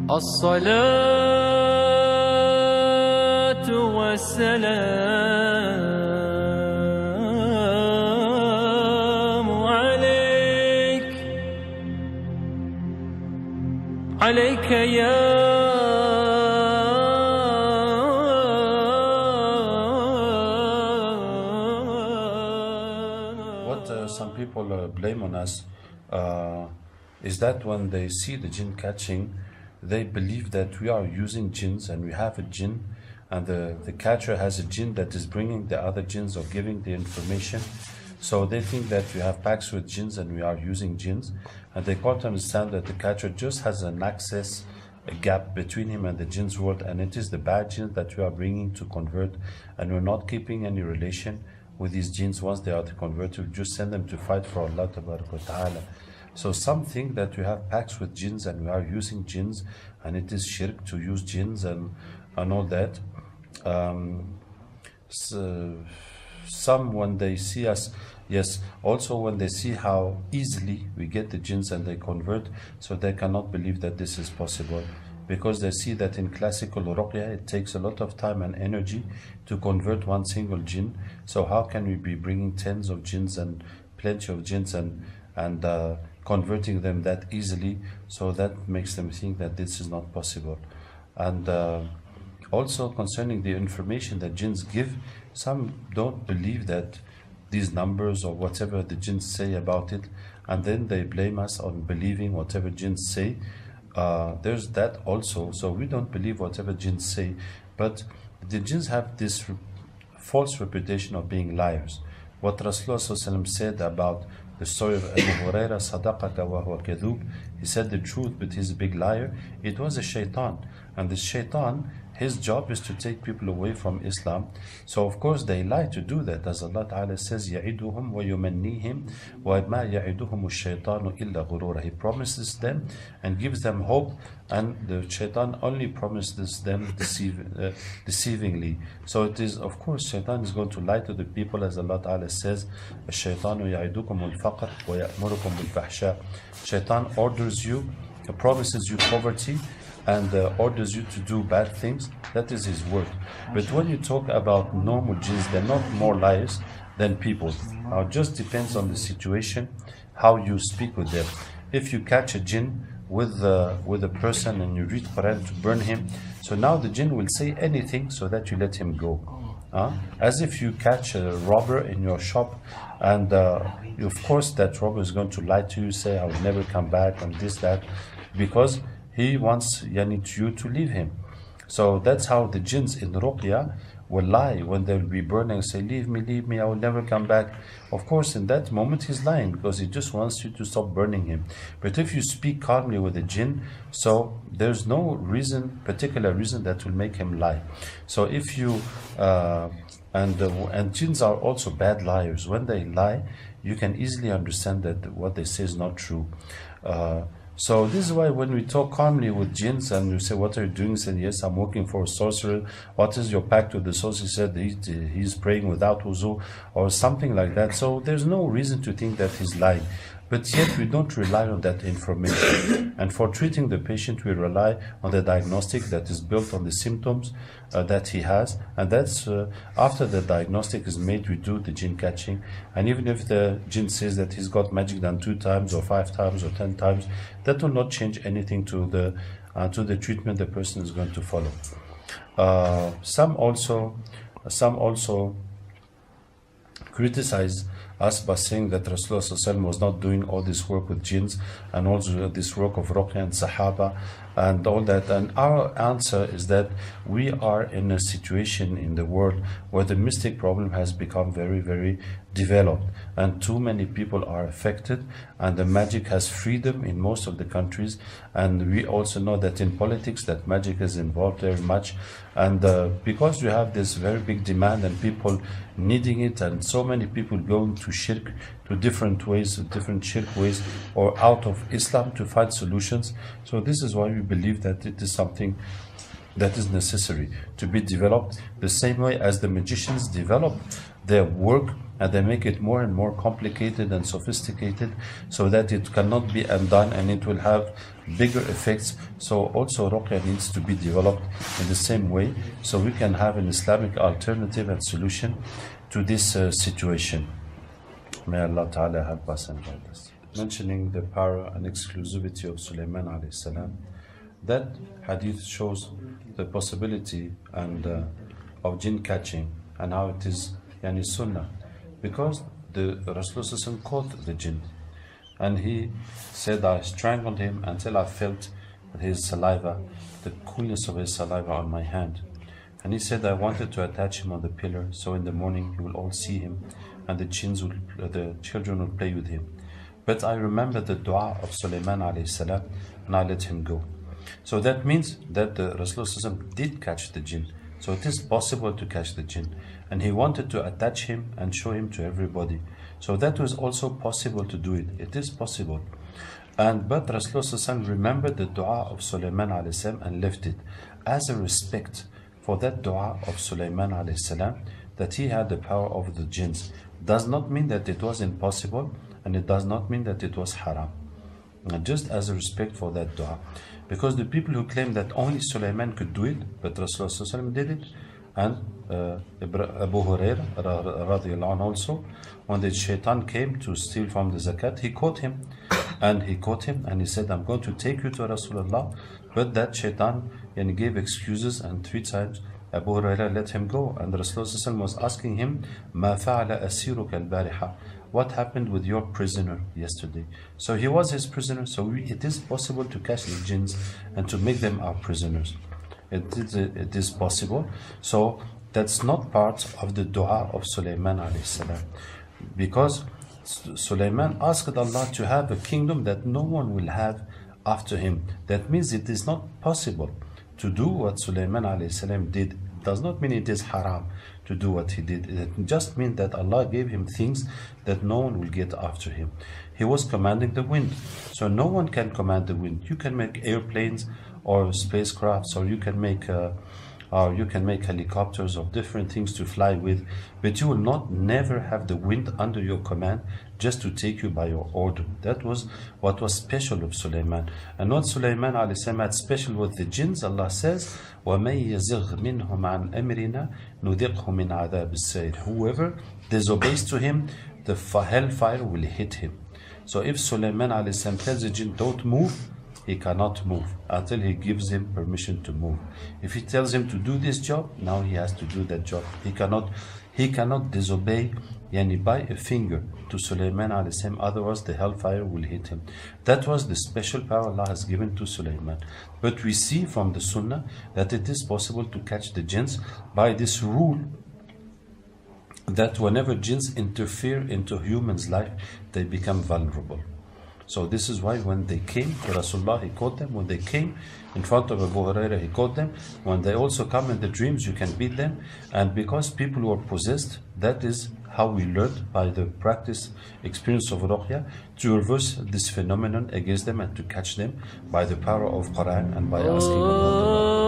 الصلاة والسلام عليك يا What some people blame on us is that when they see the jinn catching, they believe that we are using jinns and we have a jinn, and the catcher has a jinn that is bringing the other jinns or giving the information. So they think that we have pacts with jinns and we are using jinns, and they can't understand that the catcher just has an access, a gap between him and the jinn's world, and it is the bad jinns that we are bringing to convert, and we're not keeping any relation with these jinns. Once they are converted, we just send them to fight for Allah Ta'ala. So some think that we have pacts with jinns and we are using jinns, and it is shirk to use jinns and all that. Some, when they see us, yes, also when they see how easily we get the jinns and they convert, so they cannot believe that this is possible, because they see that in classical ruqya it takes a lot of time and energy to convert one single jinn. So how can we be bringing tens of jinns and plenty of jinns and converting them that easily? So that makes them think that this is not possible. And also concerning the information that jinns give, some don't believe that these numbers or whatever the jinns say about it, and then they blame us on believing whatever jinns say. There's that also. So we don't believe whatever jinns say, but the jinns have this false reputation of being liars. What Rasulullah said about the story of Abu Huraira, Sadaqaka wa huwa kadhub, he said the truth but he's a big liar. It was a shaitan, and the shaitan, his job is to take people away from Islam. So of course they lie to do that, as Allah Ta'ala says, يَعِدُهُمْ وَيُمَنِّيهِمْ وَمَا يَعِدُهُمُ الشَّيْطَانُ إِلَّا غُرُورًا. He promises them and gives them hope, and the shaitan only promises them deceivingly. So it is, of course, shaitan is going to lie to the people, as Allah Ta'ala says, الشَّيْطَانُ يَعِدُكُمُ الْفَقْرَ وَيَأْمُرُكُمْ بِالْفَحْشَاءِ. Shaitan orders you, promises you poverty, and orders you to do bad things. That is his word. But when you talk about normal jinns, they're not more liars than people. Now it just depends on the situation, how you speak with them. If you catch a jinn with a person and you read Quran to burn him, so now the jinn will say anything so that you let him go. As if you catch a robber in your shop, and of course that robber is going to lie to you, say I will never come back and this, that, because he wants you to leave him. So that's how the jinns in Ruqya will lie when they will be burning, say leave me, I will never come back. Of course in that moment he's lying, because he just wants you to stop burning him. But if you speak calmly with the jinn, so there's no particular reason that will make him lie. So if you and jinns are also bad liars. When they lie, you can easily understand that what they say is not true. So this is why when we talk calmly with jinns and you say, what are you doing? He said, yes, I'm working for a sorcerer. What is your pact with the sorcerer? He said, he's praying without wuzu, or something like that. So there's no reason to think that he's lying. But yet we don't rely on that information. And for treating the patient, we rely on the diagnostic that is built on the symptoms that he has. And that's after the diagnostic is made, we do the jinn catching. And even if the jinn says that he's got magic done 2 times or 5 times or 10 times, that will not change anything to the treatment the person is going to follow. Some also criticize us by saying that Rasulullah was not doing all this work with jinns and also this work of Ruqya and Sahaba and all that. And our answer is that we are in a situation in the world where the mystic problem has become very, very developed, and too many people are affected, and the magic has freedom in most of the countries. And we also know that in politics that magic is involved very much, and because we have this very big demand and people needing it, and so many people going to shirk, to different ways, different shirk ways, or out of Islam to find solutions. So this is why we believe that it is something that is necessary to be developed, the same way as the magicians develop their work and they make it more and more complicated and sophisticated so that it cannot be undone and it will have bigger effects. So also Ruqya needs to be developed in the same way, so we can have an Islamic alternative and solution to this situation. May Allah Ta'ala help us and guide us. Mentioning the power and exclusivity of Sulaiman alayhi salam, that hadith shows the possibility and of jinn catching and how it is yani sunnah, because the Rasulullah caught the jinn and he said, I strangled him until I felt his saliva, the coolness of his saliva on my hand. And he said, I wanted to attach him on the pillar, so in the morning you will all see him and the children will play with him. But I remember the dua of Sulaiman alayhi salam and I let him go. So that means that the Rasulullah did catch the jinn. So it is possible to catch the jinn. And he wanted to attach him and show him to everybody. So that was also possible to do it. It is possible. But Rasulullah remembered the dua of Sulaiman alayhi salam and left it as a respect for that dua of Sulaiman alayhi salam, that he had the power over the jinns. Does not mean that it was impossible, and it does not mean that it was haram. And just as a respect for that dua. Because the people who claim that only Sulaiman could do it, but Rasulullah did it, and Abu Hurairah radiallahu anhu also, when the shaitan came to steal from the zakat, he caught him and he said, I'm going to take you to Rasulullah. But that shaitan gave excuses, and 3 times Abu Hurairah let him go, and Rasulullah was asking him, Ma fa'ala asiruka al-bariha, what happened with your prisoner yesterday? So he was his prisoner. So it is possible to catch the jinns and to make them our prisoners. It is possible. So that's not part of the dua of Sulaiman alayhi salam, because Sulaiman asked Allah to have a kingdom that no one will have after him. That means it is not possible to do what Sulaiman alayhi salam did. It does not mean it is haram to do what he did. It just means that Allah gave him things that no one will get after him. He was commanding the wind, so no one can command the wind. You can make airplanes or spacecrafts, or you can make helicopters of different things to fly with, but you will never have the wind under your command just to take you by your order. That was what was special of Sulaiman. And what Sulaiman alayhi salam had special with the jinns, Allah says, وَمَن يَزِغْ مِنْهُمْ عَنْ أَمْرِنَا نُذِقْهُ مِنْ عَذَابِ السَّعِيرِ. Whoever disobeys to him, the hellfire will hit him. So if Sulaiman alayhi salam tells the jinn, don't move, he cannot move until he gives him permission to move. If he tells him to do this job, now he has to do that job. He cannot disobey by a finger to Sulaiman alayhi salam, otherwise the hellfire will hit him. That was the special power Allah has given to Sulaiman. But we see from the Sunnah that it is possible to catch the jinns by this rule, that whenever jinns interfere into humans' life, they become vulnerable. So this is why when they came to Rasulullah, he caught them. When they came in front of Abu Hurairah, he caught them. When they also come in the dreams, you can beat them. And because people were possessed, that is how we learned by the practice, experience of Ruqya, to reverse this phenomenon against them and to catch them by the power of Quran and by asking Allah.